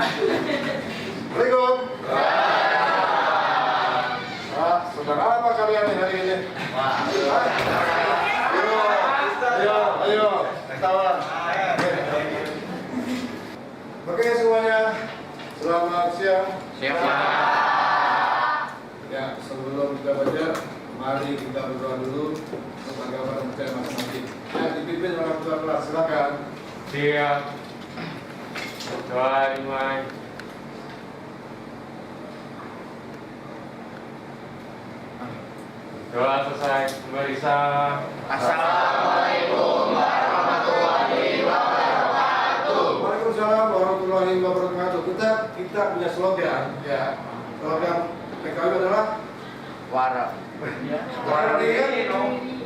Assalamualaikum. Sedang apa kalian hari ini? Ayo, ketawa. Oke semuanya, selamat siang. Ya, sebelum kita baca, mari kita berdoa dulu untuk agama dan percaya masing-masing. Ya, dipimpin oleh ketua kelas, silakan. Siap. Doa dimulai. Doa selesai. Kembali salam. Assalamualaikum warahmatullahi wabarakatuh. Waalaikumsalam warahmatullahi wabarakatuh. Kita punya slogan, ya. Slogan PKW adalah Wara. Warawiri.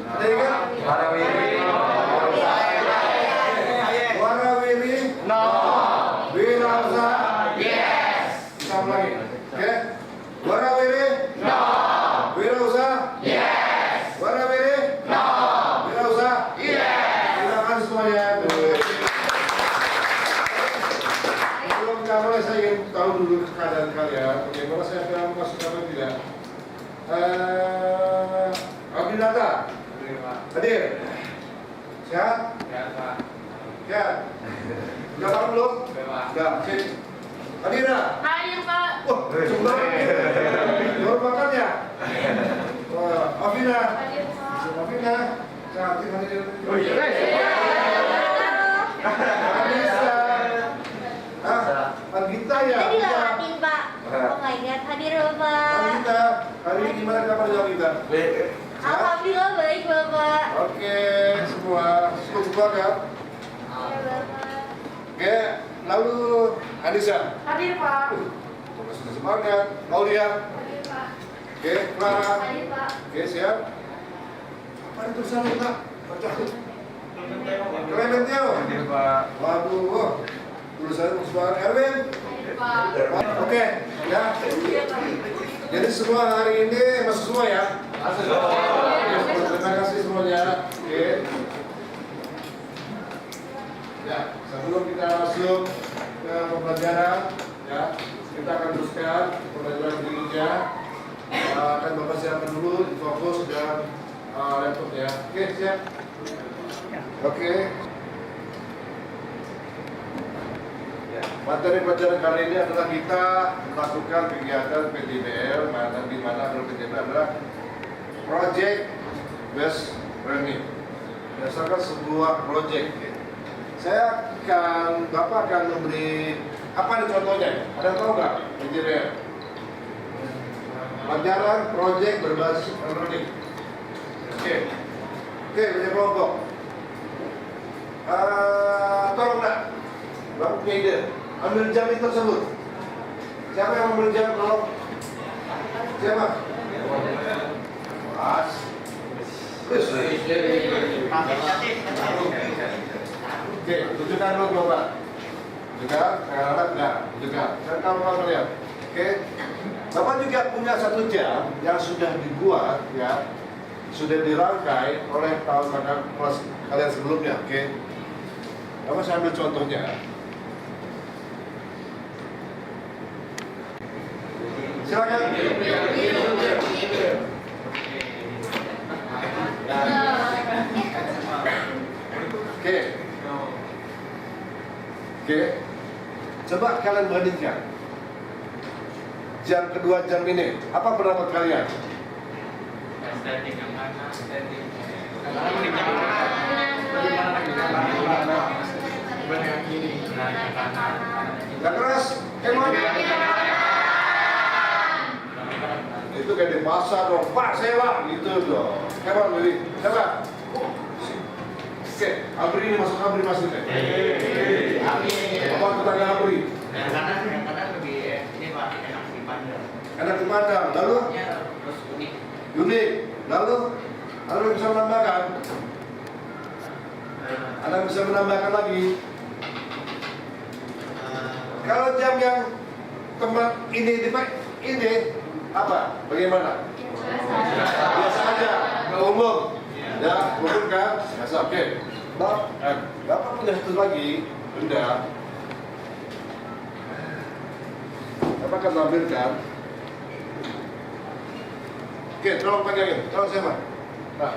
Ada ingat? Warawiri. Warawiri. No. Wirausaha. Yes. Kita lagi. Oke. Warawiri. No. Wirausaha. Yes. Warawiri. No. Wirausaha. Yes. Terima kasih semuanya. Sebelum kita mulai, saya ingin tahu dulu keadaan kalian. Bagaimana saya akan masuk atau tidak? Abdinata hadir. Sehat? Sehat. Udah makan belum? Udah. Sip. Hadira. Hadir Pak. Wah, coba. Baru makan ya? Wah, Afina. Hadir Pak. Afina. Cantik hadir. Oh iya. Anissa. Ah, Anggita ya? Tadi lewatin Pak. Oh my god, hadir Bapak. Anggita, hari ini gimana kabar jawab kita? Alhamdulillah baik Bapak. Oke, semua cukup kan? Ya Bapak. Oke, lalu Anissa. Hadir Pak. Sudah semangat. Maulia. Hadir Pak. Oke, Clara. Hadir Pak. Oke, siap. Apa itu tulisan kita? Baca. Clementio. Hadir Pak. Waduh, tulisannya Musbahan Erwin. Hadir Pak. Oke, ya. Jadi semua hari ini masuk semua ya. Terima kasih semuanya. Oke. Ya, sebelum kita masuk ke pembelajaran, ya, kita akan teruskan pembelajaran berikutnya. Akan Bapak siapkan dulu di fokus dan laptopnya. Oke, siap. Oke. Materi pelajaran kali ini adalah kita melakukan kegiatan PJBL, di mana PJBL adalah Project Based Learning, berdasarkan sebuah project. Bapak akan memberi apa nih contohnya? Ada yang tahu nggak PJBL? Pelajaran project berbasis learning. Oke, punya kelompok. Tolong nggak? Bapak punya ide. Ambil jamin tersebut. Siapa yang ambil jam? Tolong. Siapa? Mas. Oke, tunjukkan dulu Bapak. Tunjukkan, anak-anak enggak. Tunjukkan. Saya tahu kalian. Oke. Bapak juga punya satu jam yang sudah dibuat, ya, sudah dirangkai oleh kawan-kawan kelas kalian sebelumnya. Oke. Bapak saya ambil contohnya. Silakan. Oke. Coba kalian bandingkan. Jam kedua jam ini, apa pendapat kalian? Standing yang mana? Standing. Gak keras? Emang? Itu kayak di pasar dong, Pak sewa gitu dong. Emang Willy? Coba. Oke, Abri ini masuk masuk deh. Apa tetangga Abri? Yang kanan lebih ini Pak, enak dipandang. Enak dipandang. Lalu? Terus unik. Unik. Lalu bisa menambahkan? Anda bisa menambahkan lagi. Kalau jam yang tempat ini apa? Bagaimana? Biasa aja, nggak umum. Ya, umum kan? Biasa. Oke. Bapak punya satu lagi benda. Bapak akan tampilkan. Oke, tolong pegangin. Tolong siapa? Pak.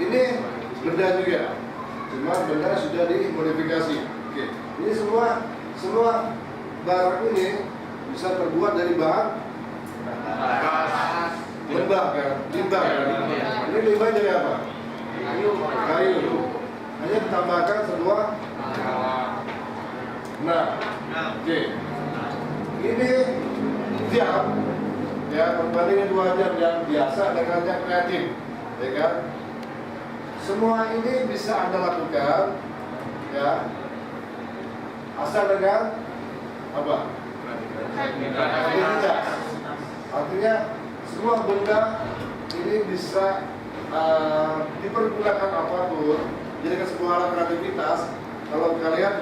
Ini benda juga, cuma benda sudah dimodifikasi. Oke, ini semua barang ini bisa terbuat dari bahan limbah kan? Limbah kan? Ini limbah dari apa? Kayu. Hanya ditambahkan sebuah. Nah, oke. Ini jam, ya perbandingan 2 jam yang biasa dengan yang kreatif, ya kan? Semua ini bisa Anda lakukan, ya, asal dengan apa? Kreativitas. Artinya semua benda ini bisa dipergunakan apapun, jadikan sebuah alat kreativitas. Kalau kalian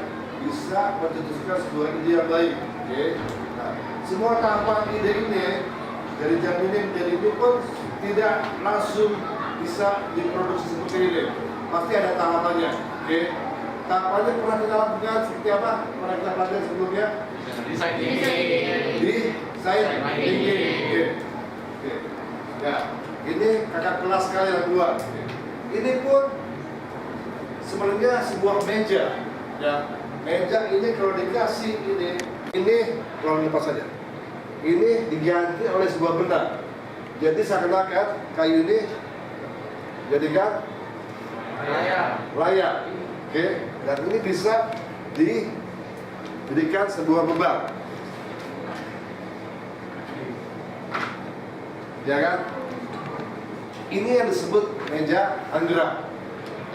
bisa mencetuskan sebuah ide yang baik, oke? Nah, semua tahapan ide ini dari jam ini menjadi ini pun tidak langsung bisa diproduksi seperti ini. Pasti ada tahapannya, oke? Tahapannya pernah kita lakukan seperti apa? Pernah kita pelajari sebelumnya? Di side thinking. Oke. Ya, ini kakak kelas kalian yang dua. Ini pun sebenarnya sebuah meja. Ya, meja ini kalau dikasih ini kalau lepas saja. Ini diganti oleh sebuah benda. Jadi seakan-akan kayu ini jadikan layak. Oke, dan ini bisa diberikan sebuah beban. Ya kan? Ini yang disebut meja anggrek.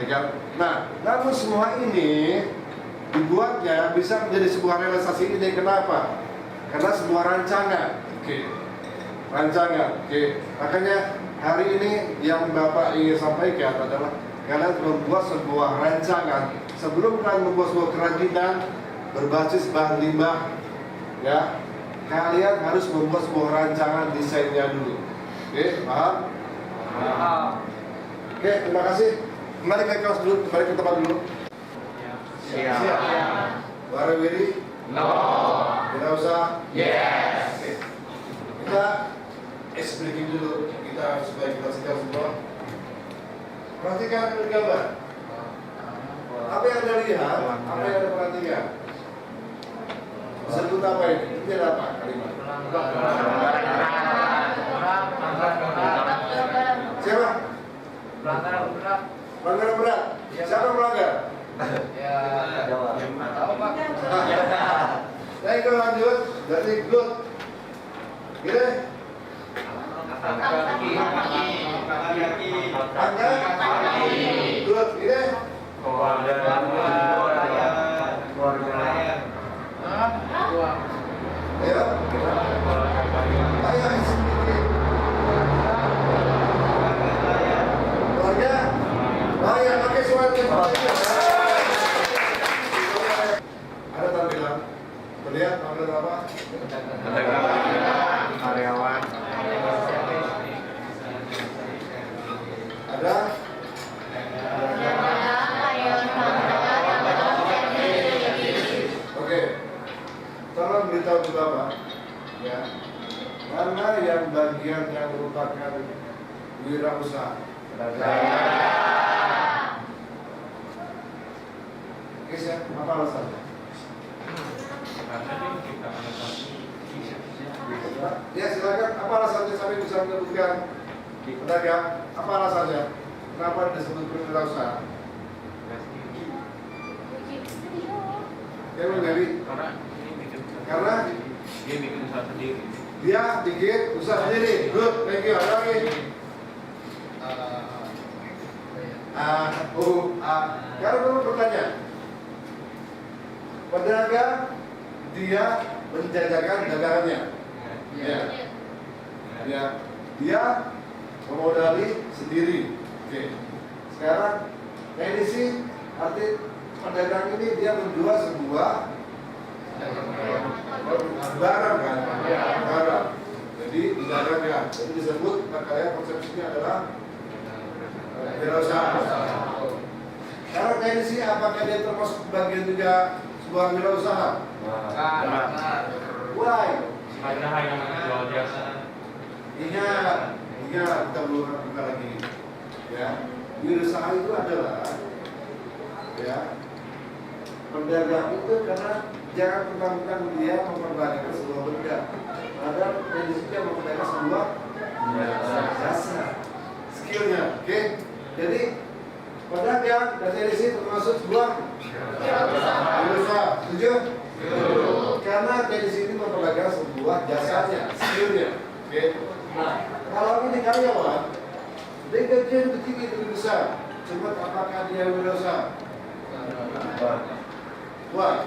Ya kan? Nah, namun semua ini dibuatnya bisa menjadi sebuah realisasi ini. Kenapa? Karena sebuah rancangan. Oke. Rancangan. Oke. Makanya hari ini yang Bapak ingin sampaikan adalah kalian membuat sebuah rancangan. Sebelum kalian membuat sebuah kerajinan berbasis bahan limbah, ya, kalian harus membuat sebuah rancangan desainnya dulu. Oke, paham? Oke, terima kasih. Kembali ke kelas dulu, kembali ke tempat dulu. Siap. Warawiri? No. Tidak usah? Yes. Oke. Kita breaking dulu, supaya kita siap semua. Perhatikan gambar. Apa yang Anda lihat? Apa yang Anda perhatikan? Disebut apa ini? Ini adalah apa kalimat? Siapa? Pelanggaran berat. Siapa yang melanggar? Nah, itu lanjut dari good. Gini. Angka. Good. Gini. Ayo. Ayo. Keluarga. Ayo pakai suara. Ada tampilan. Terlihat tampilan apa? Karyawan. Ada? Oke. Tolong beritahu ke Bapak, ya, mana yang bagian yang merupakan wirausaha? Guys ya, apa alasannya? Ya silakan, apa alasannya sampai bisa menyebutkan pedagang? Apa alasannya? Kenapa disebut wirausaha? Ya menjadi karena dia bikin usaha sendiri. Dia bikin usaha sendiri. Good, thank you. Ada lagi? Kalau kamu bertanya, pedagang dia menjajakan dagangannya. Ya. Ya. Dia memodali sendiri. Oke. Sekarang teknisi arti pedagang ini dia menjual sebuah barang kan? Barang. Jadi didagangkan. Jadi disebut makanya konsepsinya adalah wirausaha. Karena teknisi apakah dia termasuk bagian juga sebuah wirausaha? Why? Ada yang jual jasa. Ingat, kita belum buka lagi. Ya, wirausaha itu adalah ya pedagang itu karena jangan mentang-mentang dia memperdagangkan sebuah benda. Ada teknisi yang memperdagangkan sebuah jasa, skillnya, oke? Jadi pedagang dan teknisi termasuk sebuah wirausaha, setuju? Karena teknisi ini memperdagangkan sebuah jasanya, skillnya, oke? Nah, kalau ini karyawan, dia gajian lebih tinggi, lebih besar. Cuma apakah dia wirausaha? Wah,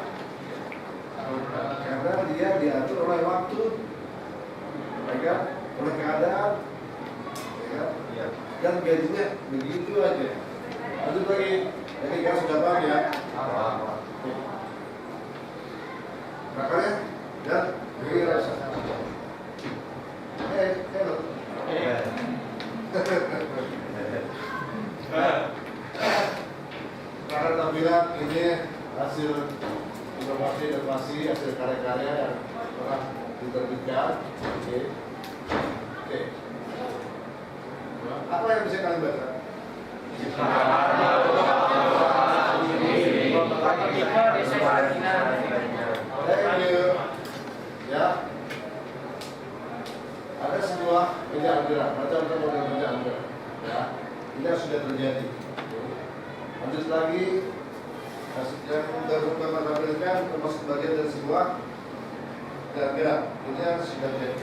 karena dia diatur oleh waktu, ya, oleh keadaan, ya, dan gajinya begitu aja. Lanjut lagi, jadi kan sudah paham ya? Makanya, dan wirausaha. Hello. Karena tampilan ini hasil inovasi, hasil karya-karya yang telah diterbitkan. Oke. Apa yang bisa kalian baca? Thank you. Ya. Ada sebuah pekerjaan gerak, macam-macam model pekerjaan gerak. Ya. Ini yang sudah terjadi. Lanjut lagi, yang pertama tampilkan termasuk bagian dari sebuah gerak. Ini yang sudah terjadi.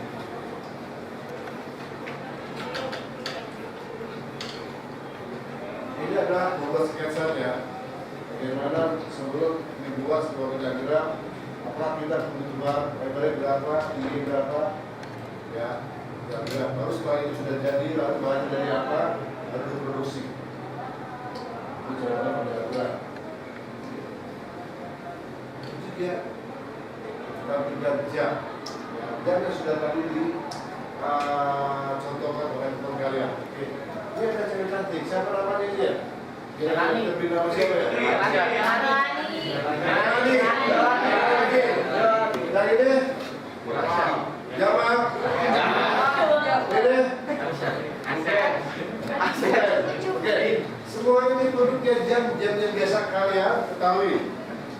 Ini adalah membuat sketsanya. Bagaimana sebelum dibuat sebuah pekerjaan gerak, apakah kita kebutuhan lebarnya berapa, tinggi berapa, ya, gerak. Baru setelah itu sudah jadi, lalu bahannya dari apa, lalu diproduksi. Itu cara pendapat. Itu dia tampilkan jam. Jam yang sudah tadi contohkan oleh teman kalian. Oke. Ini ada cewek cantik. Siapa namanya dia? Jelani. Lebih nama siapa ya? Jelani. Lagi deh. Jamal. Ini. Oke. Semua ini produknya jam yang biasa kalian ketahui.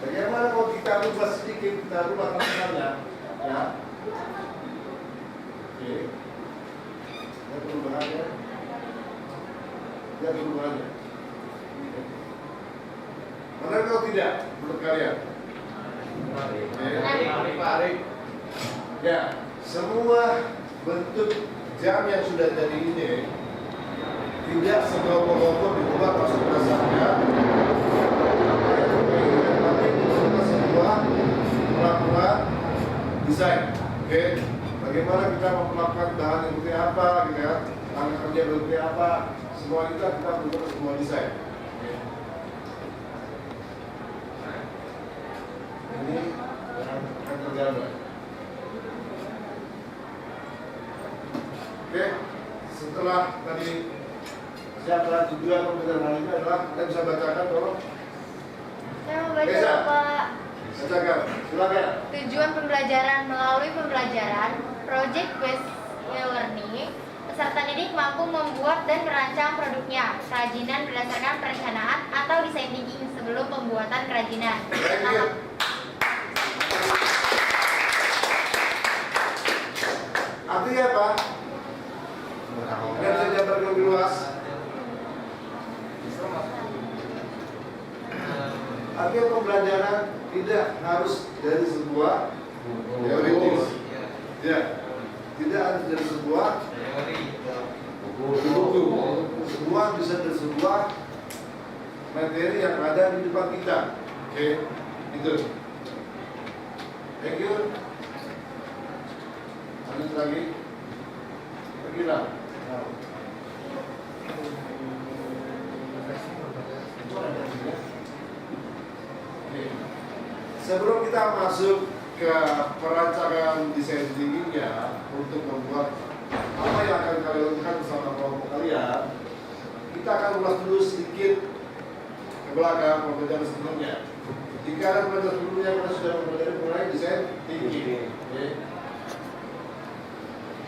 Bagaimana kalau kita rubah sedikit, kita rubah tangannya, ya? Oke. Lihat perubahannya. Lihat perubahannya. Mana kalau tidak menurut kalian? Ya, semua bentuk jam yang sudah jadi ini tidak segelombol-gelombol diubah masuk dasarnya, tapi itu sebuah pelakuan desain. Oke, bagaimana kita memperlakukan bahan yang seperti apa, gitu ya, bahan kerja seperti apa, semua itu kita butuh semua desain. Ini yang tergambar. Oke, setelah tadi siapa tujuan pembelajaran hari ini adalah kita bisa bacakan tolong. Saya mau baca Pak. Bacakan, silakan. Tujuan pembelajaran melalui pembelajaran project based learning, peserta didik mampu membuat dan merancang produknya, kerajinan berdasarkan perencanaan atau desain thinking sebelum pembuatan kerajinan. Artinya apa? Yang saya jabarkan lebih luas. Artinya pembelajaran tidak harus dari sebuah teoritis. Ya, tidak harus dari sebuah buku. Semua bisa dari sebuah materi yang ada di depan kita. Oke, itu. Thank you. Lanjut lagi. Pergilah. Sebelum kita masuk ke perancangan desain thinkingnya untuk membuat apa yang akan kalian lakukan bersama kelompok kalian, kita akan ulas dulu sedikit ke belakang pembelajaran sebelumnya. Jika ada pembelajaran sebelumnya kita sudah mempelajari mengenai desain thinking. Oke.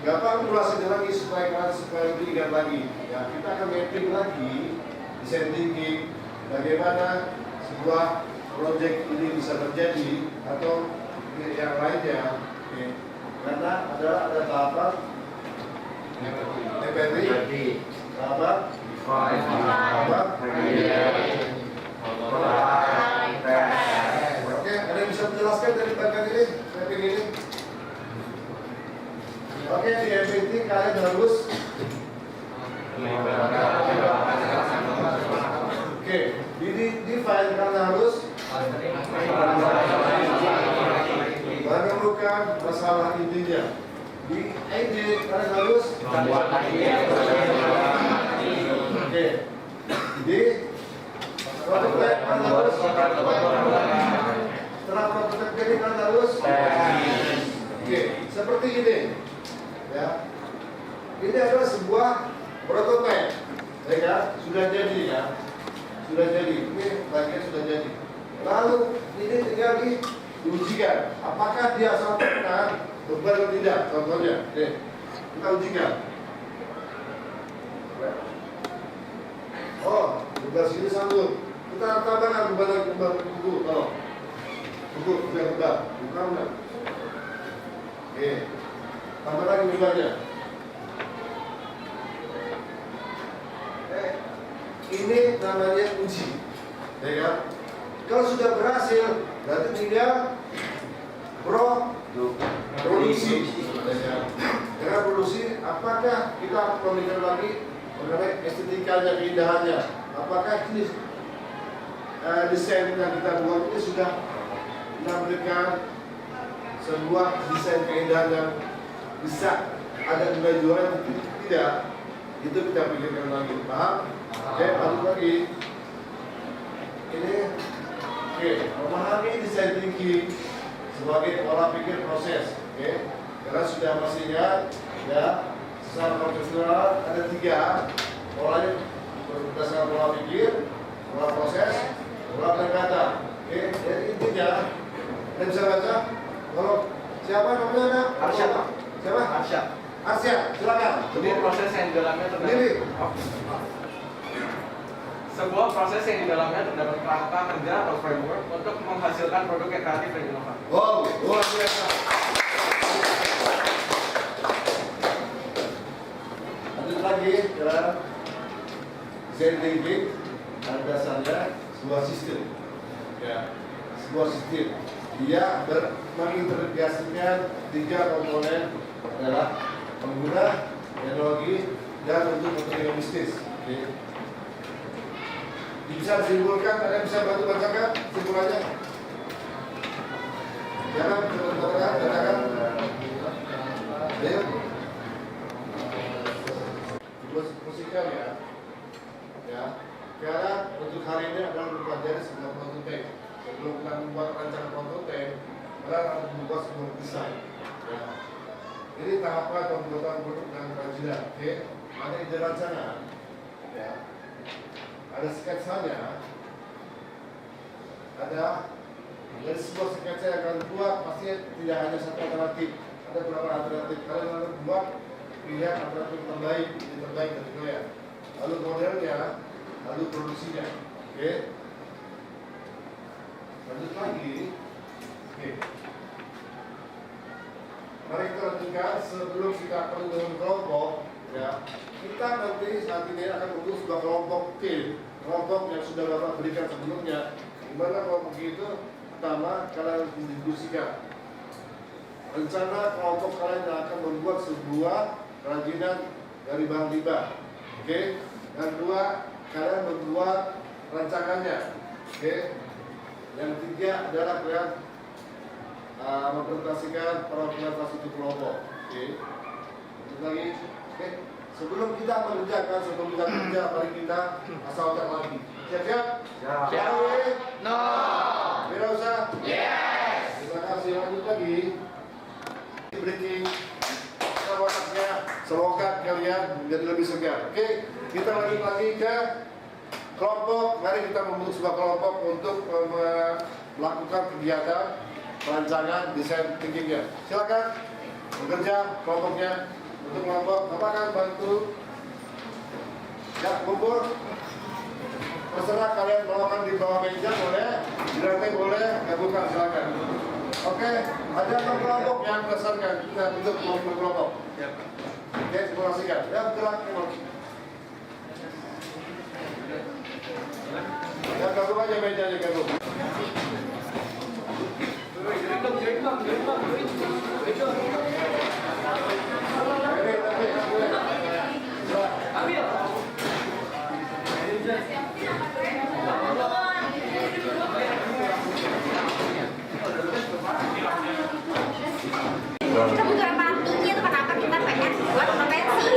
Gampang ulas lagi supaya lebih ingat lagi. Ya, kita akan mapping lagi desain thinking, bagaimana sebuah project ini bisa terjadi atau yang lainnya. Oke. Karena ada tahapan empathy, tahapan Oke, ada yang bisa menjelaskan dari bagian ini, mapping ini? Oke, di MPT kalian harus Oke, di file kalian harus menemukan masalah intinya. Di ID kalian harus Oke, di prototype kalian harus setelah prototype ini kalian harus Oke, seperti ini. Ya, ini adalah sebuah prototipe, ya kan? Sudah jadi ya, sudah jadi. Ini bagian sudah jadi. Lalu ini tinggal diujikan, apakah dia sempurna beban atau tidak? Contohnya, oke, kita ujikan. Oh, beban sini sanggup. Kita tambahkan beban buku, tolong. Buku biar beban, bukan enggak? Oke. Tambah lagi bebannya. Ini namanya uji, ya kan? Kalau sudah berhasil, berarti tinggal produksi. Dengan produksi, apakah kita memikir lagi mengenai estetikanya, keindahannya? Apakah ini desain yang kita buat ini sudah menampilkan sebuah desain keindahan yang bisa ada nilai jual tidak? Itu kita pikirkan lagi, paham? Oke, balik lagi. Ini, oke, memahami desain thinking sebagai pola pikir proses, oke? Karena sudah masih ingat, ya, secara profesional ada 3 polanya berdasarkan pola pikir, pola proses, pola pendekatan. Oke, jadi intinya, Anda bisa baca. Kalau siapa namanya? Arsyad. Siapa? Arsyad. Arsyad, silakan. Sebuah proses yang di dalamnya Berdiri. sebuah proses yang di dalamnya terdapat kerangka kerja atau framework untuk menghasilkan produk yang kreatif dan inovatif. Wow, luar biasa. Lanjut lagi, ya. Design thinking pada dasarnya sebuah sistem, ya, sebuah sistem. Dia mengintegrasikan 3 komponen adalah pengguna, teknologi, dan untuk kepentingan bisnis. Oke. Bisa disimpulkan, ada yang bisa bantu bacakan simpulannya? Jangan bacakan. Ayo. Diskusikan ya. Ya. Sekarang untuk hari ini adalah mempelajari sebuah prototipe. Sebelum kita membuat rancangan prototipe, kita harus membuat sebuah desain. Ya. Ini tahapan pembuatan produk dan kerajinan. Oke, ada ide rancangan. Ya. Ada sketsanya, ada dari sebuah sketsa yang akan buat pasti tidak hanya satu alternatif, ada beberapa alternatif. Kalian harus buat pilihan alternatif terbaik, yang terbaik dari kalian. Lalu modelnya, lalu produksinya. Oke. Lanjut lagi. Oke. Mari kita lanjutkan sebelum kita perlu dengan kelompok. Ya, kita nanti saat ini akan membentuk sebuah kelompok tim, kelompok yang sudah Bapak berikan sebelumnya. Di mana kelompok itu pertama kalian harus mendiskusikan rencana kelompok kalian yang akan membuat sebuah kerajinan dari bahan limbah. Oke, yang kedua kalian membuat rancangannya. Oke, yang ketiga adalah kalian mempresentasikan perwakilan satu kelompok. Oke, lanjut lagi. Oke, sebelum kita mengerjakan, sebelum kita kerja, mari kita asal otak lagi. Siap-siap? Siap. No. Wirausaha? Yes. Terima kasih. Lanjut lagi. Breaking. Otaknya, semoga kalian menjadi lebih segar. Oke, kita lanjut lagi ke kelompok, mari kita membentuk sebuah kelompok untuk melakukan kegiatan perancangan desain thinkingnya. Silakan bekerja kelompoknya untuk kelompok. Bapak akan bantu. Ya, kumpul. Terserah kalian melakukan di bawah meja boleh, di lantai boleh, bukan silakan. Oke, ada 6 kelompok yang berdasarkan kita bentuk kelompok. Oke, simulasikan. Ya, gerak. Ya, gabung aja mejanya, gabung. Kita butuh empati, itu kenapa kita pengen buat pensi.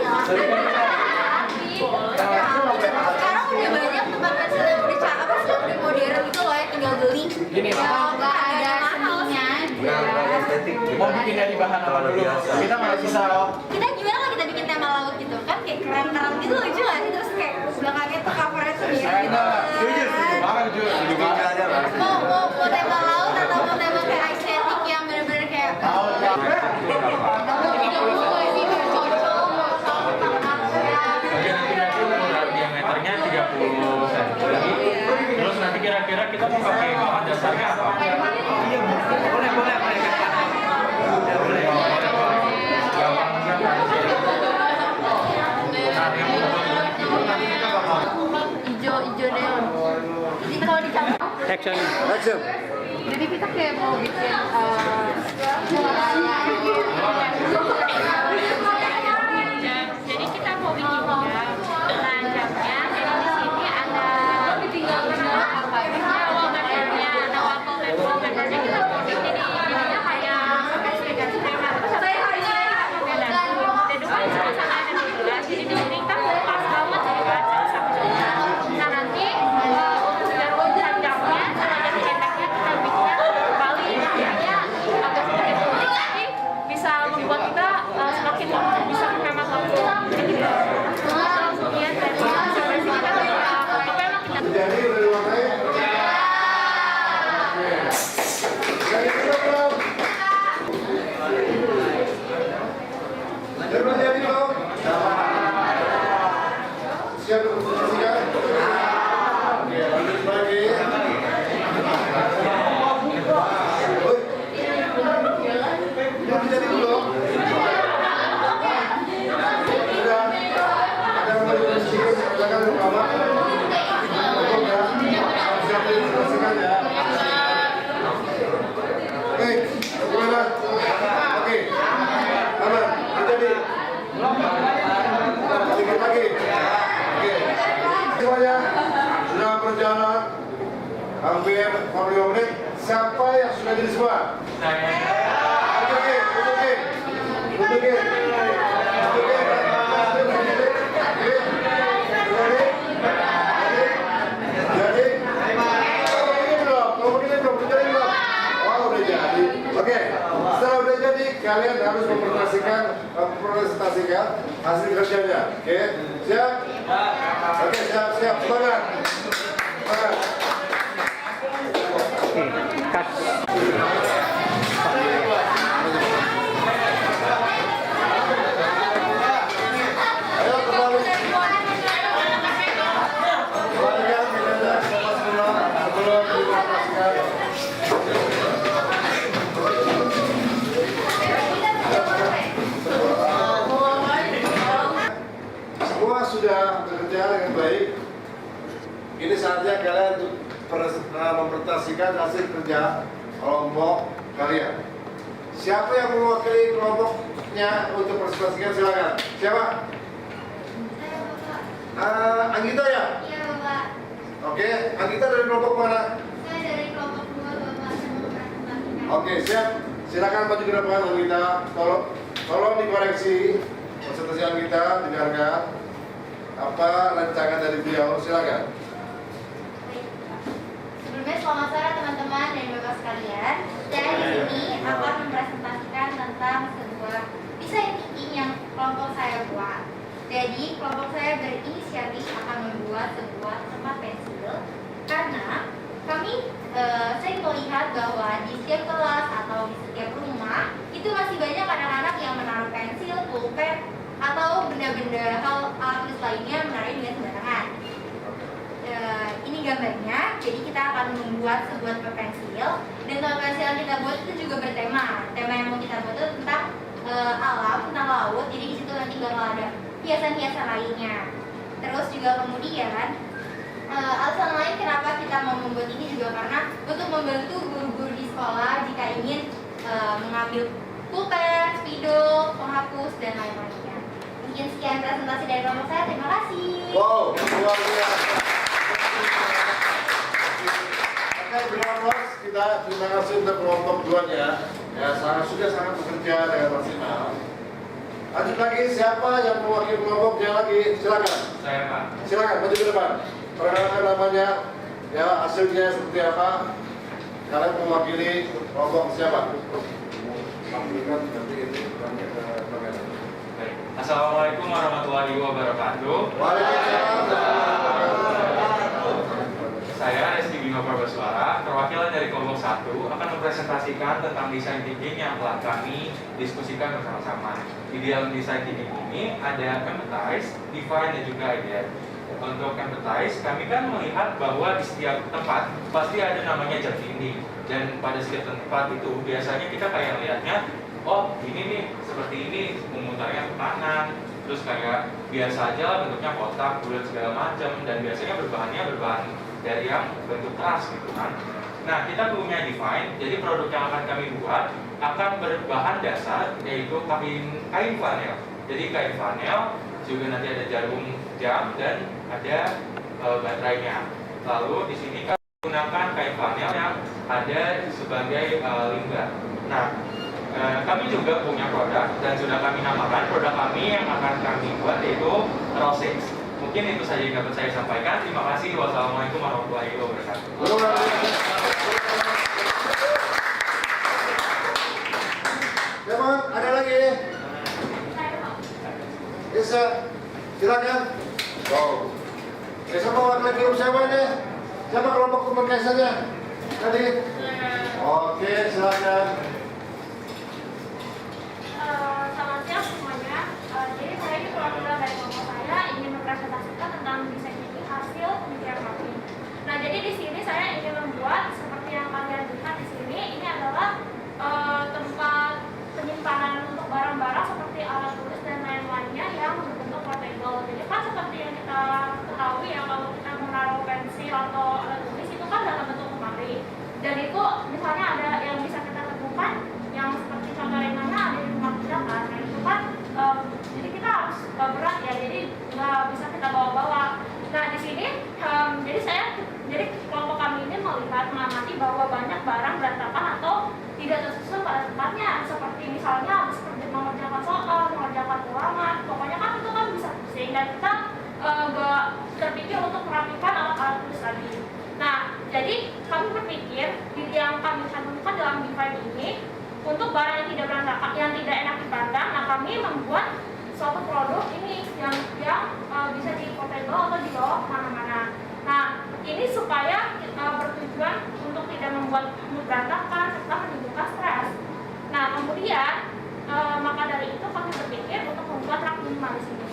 Sekarang udah banyak tempat pensil yang udah apa sih udah modern gitu loh ya, tinggal beli. Gini, nggak ada seninya. mau bikin dari bahan apa dulu? Kita nggak bisa loh. Kita gimana kalau kita bikin tema laut gitu kan kayak keren-keren gitu lucu nggak sih, terus kayak belakangnya tuh covernya sendiri gitu. Setuju banget, setuju banget. Mau tema laut atau mau tema kayak estetik yang bener-bener kayak Diameternya 30 cm. Terus nanti kira-kira kita mau pakai bahan dasarnya apa? Iya, boleh. Gampangnya aja. Nah, yang nanti kita bakal hijau neon. Jadi kalau dicampur action. Action. jadi kita kayak mau bikin jadi kita mau bikin perancangnya. Jadi di sini ada awal papernya, papernya kita coding jadinya kayak spesifikasi tema. Terus ada di depan sama ada 12. Jadi di sini kita pas banget jadi perancang sama. Nah nanti untuk jalur perancangnya sama jadi endeknya kita bikinnya Bali, makanya agak sedikit unik tapi bisa membuat kita semakin bisa memang jadi gitu. Langsung lihat dari sampai sini kan apa emang kita Jadi udah diwarnai? Oke. Jadi kita belum? Jadi belum? Siap bersihkan? Oke, lanjut lagi. Oi. Belum jadi belum? Sudah. Ada yang mau dibersihkan? Silakan ke kamar. Oke, gimana? Oke, aman. Jadi, sedikit lagi. Oke, semuanya sudah berjalan hampir 45 menit. Siapa yang sudah jadi semua? Tunjukin. Oke, setelah udah jadi kalian harus mempresentasikan hasil kerjanya. Oke, siap? Oke, siap. Semangat. Ayo kembali. Kembalikan meja sebelum dipresentasikan. Semua sudah bekerja dengan baik. Ini saatnya kalian untuk mempresentasikan hasil kerja kelompok kalian. Siapa yang mewakili kelompoknya untuk presentasikan, silakan. Siapa? Anggita ya? Iya Bapak. Oke, Anggita dari kelompok mana? Saya dari kelompok 2 Bapak yang mempresentasikan. Oke, siap. Silakan maju ke depan Anggita. Tolong dikoreksi presentasi Anggita, dengarkan apa rancangan dari beliau. Silakan. Sebelumnya selamat sore teman-teman dan bapak sekalian. Saya di sini akan mempresentasikan tentang sebuah desain thinking yang kelompok saya buat. Jadi kelompok saya berinisiatif akan membuat sebuah tempat pensil karena kami sering melihat bahwa di setiap kelas atau di setiap rumah itu masih banyak anak-anak yang menaruh pensil, pulpen, atau benda-benda hal alat tulis lainnya menaruh dengan sembarangan. Ini gambarnya, jadi kita akan membuat sebuah tempat pensil dan tempat pensil yang kita buat itu juga bertema. Tema yang mau kita buat itu tentang alam, tentang laut, jadi di situ nanti bakal ada hiasan-hiasan lainnya. Terus juga kemudian alasan lain kenapa kita mau membuat ini juga karena untuk membantu guru-guru di sekolah jika ingin mengambil pulpen, spidol, penghapus, dan lain-lainnya. Mungkin sekian presentasi dari kelompok saya. Terima kasih. Wow, luar biasa. Oke, berapa kita terima kasih untuk kelompok duanya. Ya, sudah sangat bekerja dengan maksimal. Lanjut lagi, siapa yang mewakili kelompoknya lagi? Silakan. Saya Pak. Silakan maju ke depan. Perkenalkan namanya, ya hasilnya seperti apa. Kalian mewakili kelompok siapa? Baik. Assalamualaikum warahmatullahi wabarakatuh. Waalaikumsalam. Saya Reski Bima Prabaswara, perwakilan dari kelompok 1 akan mempresentasikan tentang desain thinking yang telah kami diskusikan bersama-sama. Di dalam desain thinking ini ada empathize, define, dan juga idea. Untuk empathize, kami kan melihat bahwa di setiap tempat pasti ada namanya jam dinding. Dan pada setiap tempat itu biasanya kita kayak lihatnya, oh ini nih seperti ini, memutarnya ke kanan, terus kayak biasa aja lah bentuknya kotak, bulat segala macam, dan biasanya berbahan dari yang bentuk keras gitu kan. Nah, kita punya define, jadi produk yang akan kami buat akan berbahan dasar yaitu kain flanel. Jadi kain flanel juga nanti ada jarum jam dan ada baterainya. Lalu di sini kami menggunakan kain flanel yang ada sebagai limbah. Nah, kami juga punya produk dan sudah kami namakan produk kami yang akan kami buat yaitu Rosix. Mungkin itu saja yang dapat saya sampaikan. Terima kasih. Wassalamualaikum warahmatullahi wabarakatuh. Ya Bang, ada lagi? Bisa, silakan. Wow. Siapa wakil grup siapa ini? Siapa kelompok komunikasinya? Tadi? Oke, silakan. Selamat siang semuanya. Jadi saya ini perwakilan dari kelompok saya ingin mempresentasikan tentang desain thinking hasil pemikiran kami. Nah, jadi di sini saya ingin membuat seperti yang kalian lihat di sini. Ini adalah tempat penyimpanan untuk barang-barang seperti alat tulis dan lain-lainnya yang berbentuk portable. Jadi kan seperti yang kita ketahui ya, kalau kita menaruh pensil atau alat tulis itu kan dalam bentuk lemari. Dan itu misalnya ada yang bisa kita temukan yang seperti contoh lainnya ada di rumah kita kan. Nah itu kan jadi kita harus berat ya, jadi nggak bisa kita bawa-bawa. Nah di sini jadi kelompok kami ini melihat mengamati bahwa banyak barang berantakan atau tidak tersusun pada tempatnya, seperti misalnya seperti mengerjakan soal, mengerjakan ulangan, pokoknya kan itu kan bisa pusing dan kita nggak terpikir untuk merapikan alat-alat tulis lagi. Nah jadi kami berpikir yang kami cantumkan dalam define ini untuk barang yang tidak berantakan, yang tidak enak dipandang, nah kami membuat suatu produk ini yang bisa di portable atau dibawa kemana-mana. Nah ini supaya bertujuan untuk tidak membuat mood berantakan serta menimbulkan stres. Nah kemudian maka dari itu kami berpikir untuk membuat rak minimalis ini.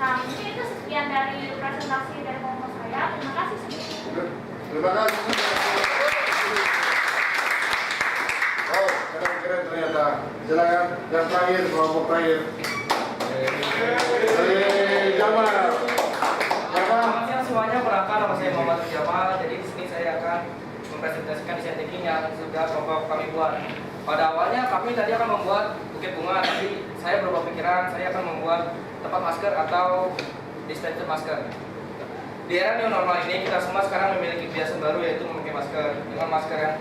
Nah mungkin itu sekian dari presentasi dari kelompok saya. Terima kasih sedikit. Terima kasih. Oh, keren ternyata. Silakan yang terakhir, kelompok terakhir. Jamal. Selamat siang semuanya, perkenalkan nama saya Muhammad Jamal. Jadi di sini saya akan mempresentasikan desain thinking yang sudah kelompok kami buat. Pada awalnya kami tadi akan membuat bukit bunga, tapi saya berubah pikiran, saya akan membuat tempat masker atau dispenser masker. Di era new normal ini kita semua sekarang memiliki kebiasaan baru yaitu memakai masker. Dengan masker yang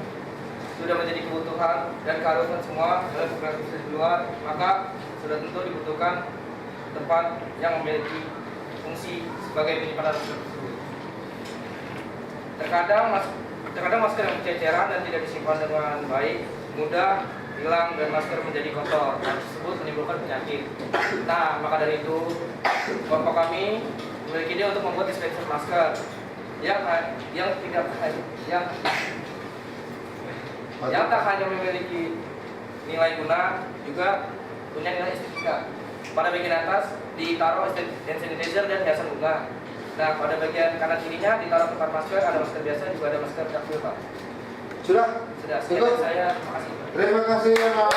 sudah menjadi kebutuhan dan keharusan semua dalam beraktivitas di luar, maka sudah tentu dibutuhkan tempat yang memiliki fungsi sebagai penyimpanan tersebut. Terkadang masker yang berceceran dan tidak disimpan dengan baik mudah hilang dan masker menjadi kotor. Hal tersebut menimbulkan penyakit. Nah, maka dari itu kelompok kami memiliki ide untuk membuat dispenser masker yang tak hanya memiliki nilai guna, juga punya nilai estetika. Pada bagian atas ditaruh hand sanitizer dan hiasan bunga. Nah, pada bagian kanan kirinya ditaruh tempat masker, ada masker biasa, juga ada masker dapur, Pak. Sudah? Sudah, sekian dari saya. Terima kasih. Terima kasih ya Pak.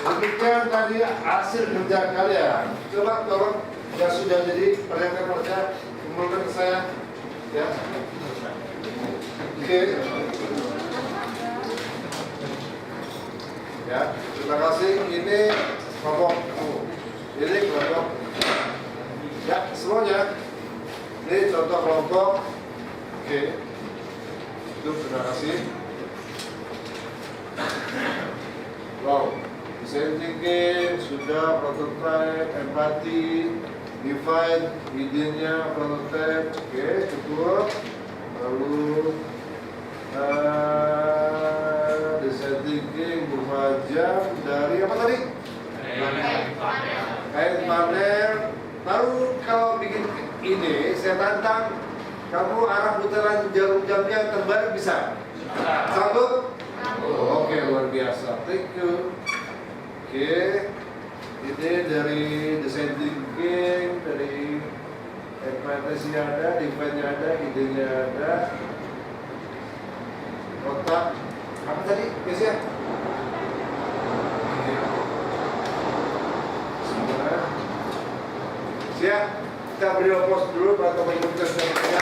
Demikian tadi hasil kerja kalian. Coba tolong yang sudah jadi perhatian kerja kumpulkan ke saya. Ya. Oke. Ya, terima kasih. Ini kelompok. Ini kelompok. Ya, semuanya. Ini contoh kelompok. Oke. Itu terima kasih. Wow. Design thinking, sudah prototype, empati, define, idenya, prototype, oke, cukup. Lalu design thinking, 2 jam dari apa tadi? Kain panel. Lalu kalau bikin ini, saya tantang kamu arah putaran jarum jamnya terbalik bisa? Sanggup? Oh, oke, luar biasa. Thank you. Oke, ide dari design thinking, dari implementasinya ada, define-nya ada, idenya ada, kotak, apa tadi biasanya? Semua. Siap, kita beri opos dulu para teman-teman kita sudah bekerja.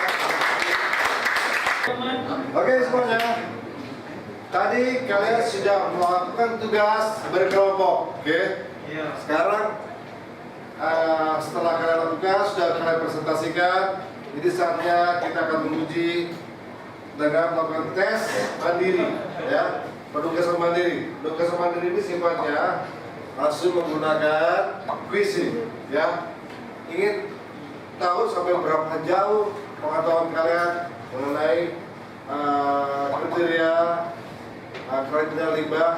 Oke semuanya. Tadi kalian sudah melakukan tugas berkelompok, oke? Iya. Sekarang setelah kalian lakukan, sudah kalian presentasikan. Jadi saatnya kita akan menguji dengan melakukan tes mandiri, ya. Penugasan mandiri. Penugasan mandiri ini sifatnya langsung menggunakan quizzing, ya. Ingin tahu sampai berapa jauh pengetahuan kalian mengenai kriteria limbah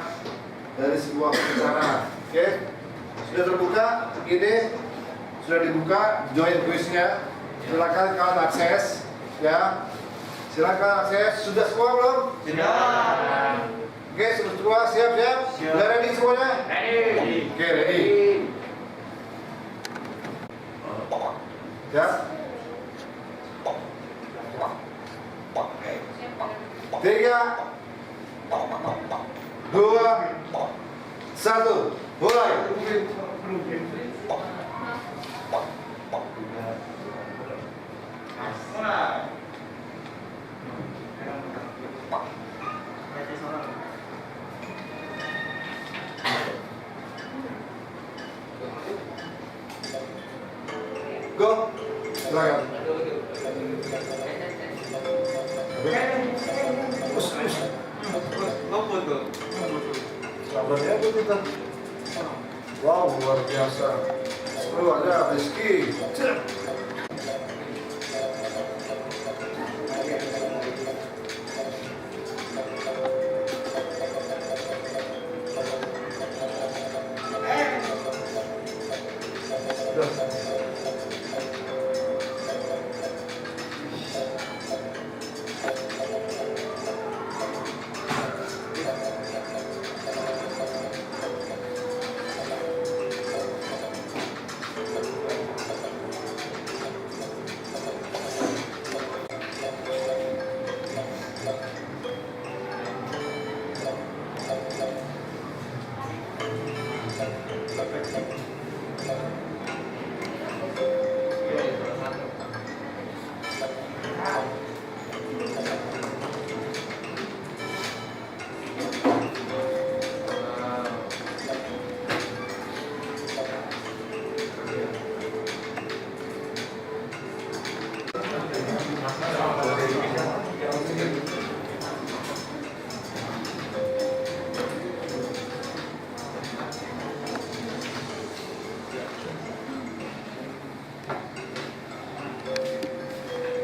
dari sebuah perencanaan. Oke, sudah terbuka, ini sudah dibuka join quiznya. Silakan kalian akses, ya. Silakan akses. Sudah semua belum? Sudah. Oke, sudah semua siap-siap. Sudah ready semuanya? Ready. Oke, ready. Ya. 3, 2, 1, mulai. Go. Silakan. Sabarnya apa kita? Wow, luar biasa. Seru ada Rizky.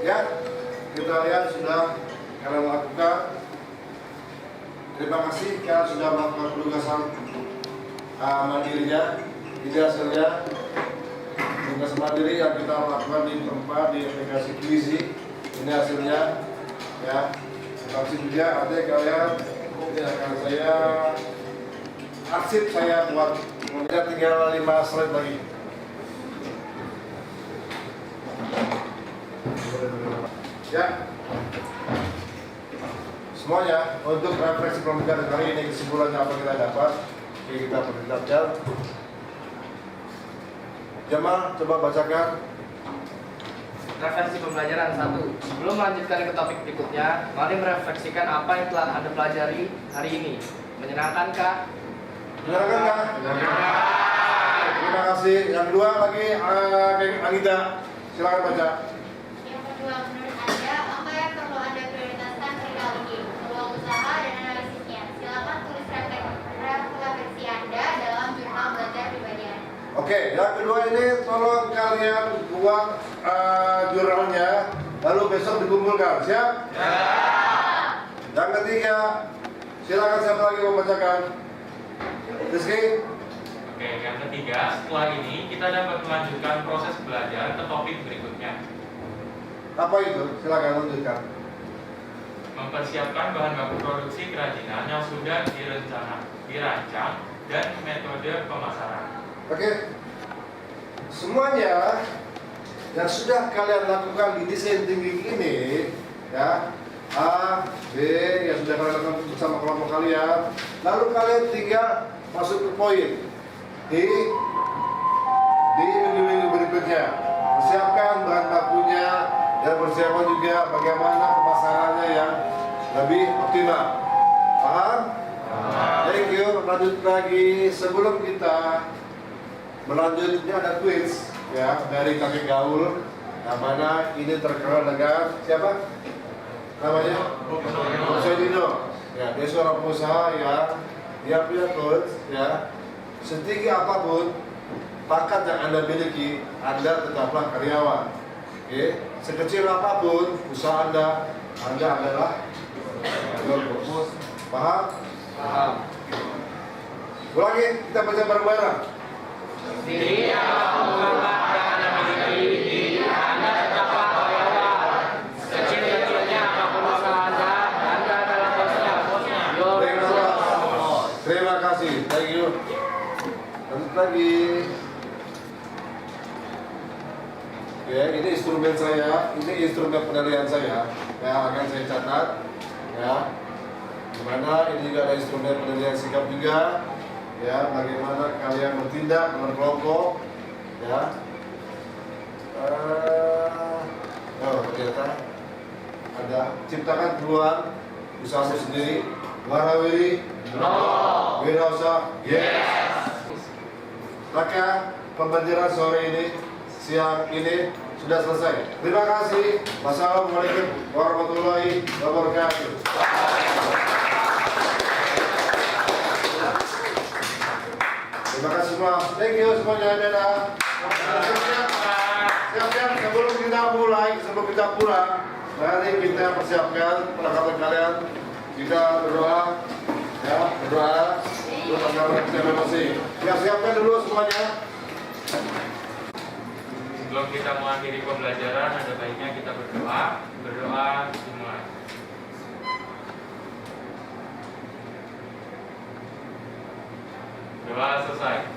Ya, kita lihat sudah kalian lakukan. Terima kasih kalian sudah melakukan penugasan mandirinya. Ini hasilnya tugas mandiri yang kita lakukan di tempat di aplikasi Quizy. Ini hasilnya ya. Langsung juga ada kalian ini akan saya arsip saya buat kemudian tinggal 5 slide lagi. Ya. Semuanya untuk refleksi pembelajaran kali ini kesimpulannya apa kita dapat. Oke, kita perlihatkan. Jamal, coba bacakan. Refleksi pembelajaran 1. Sebelum melanjutkan ke topik berikutnya, mari merefleksikan apa yang telah Anda pelajari hari ini. Menyenangkankah? Menyenangkan kah? Terima kasih. Yang kedua lagi, Anita, silakan baca. Yang kedua, menurut Anda, apa yang perlu Anda prioritaskan perihal ini? Peluang usaha dan analisisnya. Silakan tulis refleksi Anda dalam jurnal belajar pribadi Anda. Oke, yang kedua ini tolong kalian buat jurnalnya, lalu besok dikumpulkan. Siap? Ya. Yang ketiga, silakan siapa lagi membacakan? Rizky? Oke, yang ketiga, setelah ini kita dapat melanjutkan proses belajar ke topik berikutnya. Apa itu? Silakan lanjutkan. Mempersiapkan bahan baku produksi kerajinan yang sudah dirancang dan metode pemasaran. Oke, semuanya yang sudah kalian lakukan di desain thinking ini, ya, A, B, yang sudah kalian lakukan bersama kelompok kalian, lalu kalian tinggal masuk ke poin di minggu-minggu berikutnya. Persiapkan bahan bakunya dan persiapkan juga bagaimana pemasarannya yang lebih optimal. Paham? Thank you. Lanjut lagi sebelum kita berlanjutnya ada quiz ya dari kakek gaul yang mana ini terkenal dengan siapa namanya? Dino. Ya, dia seorang pengusaha yang dia punya coach ya. Setinggi apapun bakat yang Anda miliki, Anda tetaplah karyawan. Oke, sekecil apapun usaha Anda adalah bos. Paham? Paham. Ulangi, kita baca bareng-bareng. Dia menggunakan Anda memiliki Anda tetaplah karyawan. Sekecil-kecilnya apapun usaha Anda adalah bosnya. Terima kasih, thank you. Lanjut lagi. Ya, ini instrumen saya, ini instrumen penilaian saya. Ya, akan saya catat. Ya, dimana ini juga ada instrumen penilaian sikap juga. Ya, bagaimana kalian bertindak berkelompok. Ya. Ternyata ada ciptakan peluang usaha sendiri. Warawiri. No. Wirausaha. Yes. Maka pembelajaran sore ini, siang ini sudah selesai. Terima kasih. Wassalamualaikum warahmatullahi wabarakatuh. Terima kasih semua. Thank you semuanya. Dadah. Siap-siap sebelum kita pulang, mari kita persiapkan perlengkapan kalian. Kita berdoa, ya berdoa. Terus persiapan masih. Kita siapkan dulu semuanya. Sebelum kita mengakhiri pembelajaran, ada baiknya kita berdoa dimulai. Doa selesai.